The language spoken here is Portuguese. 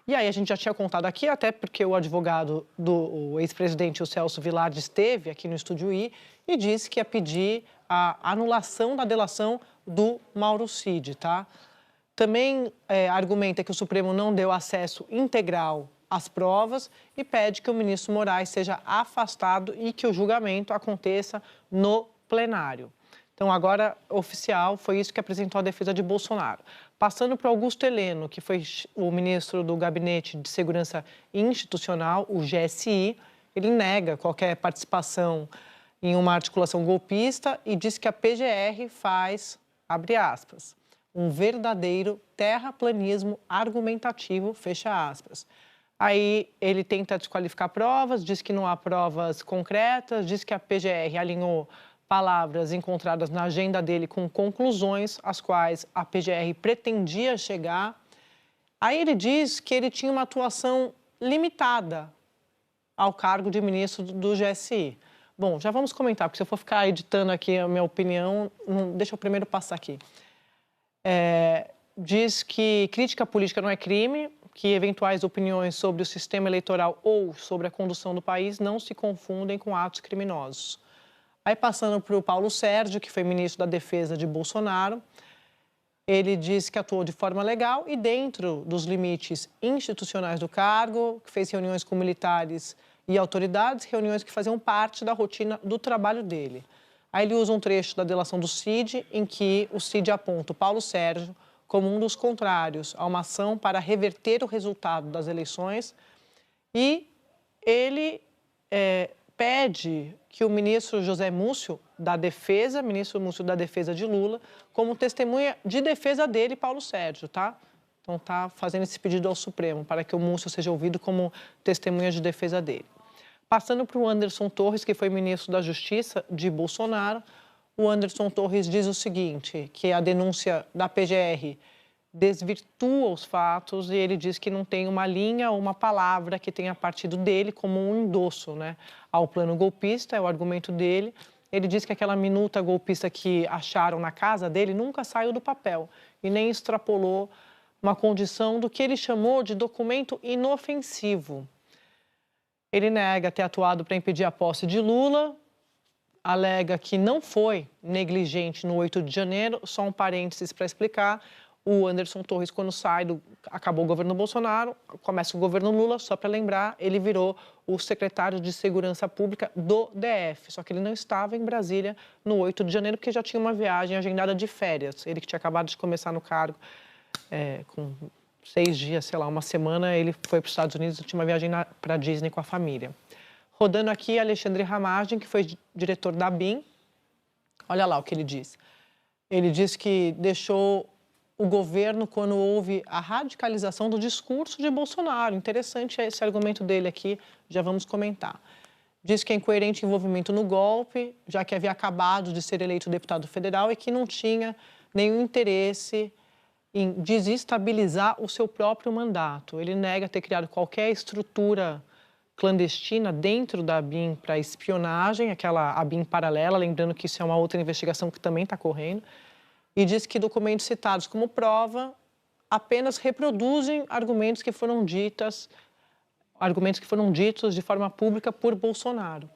E aí a gente já tinha contado aqui, até porque o advogado do ex-presidente, o Celso Vilardi, esteve aqui no Estúdio I e disse que ia pedir a anulação da delação do Mauro Cid, tá? Também argumenta que o Supremo não deu acesso integral às provas e pede que o ministro Moraes seja afastado e que o julgamento aconteça no plenário. Então, agora, oficial, foi isso que apresentou a defesa de Bolsonaro. Passando para Augusto Heleno, que foi o ministro do Gabinete de Segurança Institucional, o GSI, ele nega qualquer participação em uma articulação golpista e diz que a PGR faz, abre aspas, um verdadeiro terraplanismo argumentativo, fecha aspas. Aí ele tenta desqualificar provas, diz que não há provas concretas, diz que a PGR alinhou palavras encontradas na agenda dele com conclusões às quais a PGR pretendia chegar. Aí ele diz que ele tinha uma atuação limitada ao cargo de ministro do GSI. Bom, já vamos comentar, porque se eu for ficar editando aqui a minha opinião, deixa eu primeiro passar aqui. Diz que crítica política não é crime, que eventuais opiniões sobre o sistema eleitoral ou sobre a condução do país não se confundem com atos criminosos. Aí, passando para o Paulo Sérgio, que foi ministro da Defesa de Bolsonaro, ele diz que atuou de forma legal e dentro dos limites institucionais do cargo, que fez reuniões com militares e autoridades, reuniões que faziam parte da rotina do trabalho dele. Aí ele usa um trecho da delação do Cid, em que o Cid aponta o Paulo Sérgio como um dos contrários a uma ação para reverter o resultado das eleições e ele pede que o ministro José Múcio da Defesa, ministro Múcio da Defesa de Lula, como testemunha de defesa dele, Paulo Sérgio, tá? Então tá fazendo esse pedido ao Supremo para que o Múcio seja ouvido como testemunha de defesa dele. Passando para o Anderson Torres, que foi ministro da Justiça de Bolsonaro, o Anderson Torres diz o seguinte, que a denúncia da PGR desvirtua os fatos e ele diz que não tem uma linha ou uma palavra que tenha partido dele como um endosso, né, ao plano golpista, é o argumento dele. Ele diz que aquela minuta golpista que acharam na casa dele nunca saiu do papel e nem extrapolou uma condição do que ele chamou de documento inofensivo. Ele nega ter atuado para impedir a posse de Lula, alega que não foi negligente no 8 de janeiro, só um parênteses para explicar. O Anderson Torres, quando acabou o governo Bolsonaro, começa o governo Lula, só para lembrar, ele virou o secretário de Segurança Pública do DF, só que ele não estava em Brasília no 8 de janeiro, porque já tinha uma viagem agendada de férias. Ele que tinha acabado de começar no cargo, com 6 dias, sei lá, uma semana, ele foi para os Estados Unidos e tinha uma viagem para a Disney com a família. Rodando aqui, Alexandre Ramagem, que foi diretor da ABIN. Olha lá o que ele diz. Ele diz que deixou o governo quando houve a radicalização do discurso de Bolsonaro. Interessante esse argumento dele aqui, já vamos comentar. Diz que é incoerente envolvimento no golpe, já que havia acabado de ser eleito deputado federal e que não tinha nenhum interesse em desestabilizar o seu próprio mandato. Ele nega ter criado qualquer estrutura clandestina dentro da ABIN para espionagem, aquela ABIN paralela, lembrando que isso é uma outra investigação que também está correndo, e diz que documentos citados como prova apenas reproduzem argumentos que foram ditos de forma pública por Bolsonaro.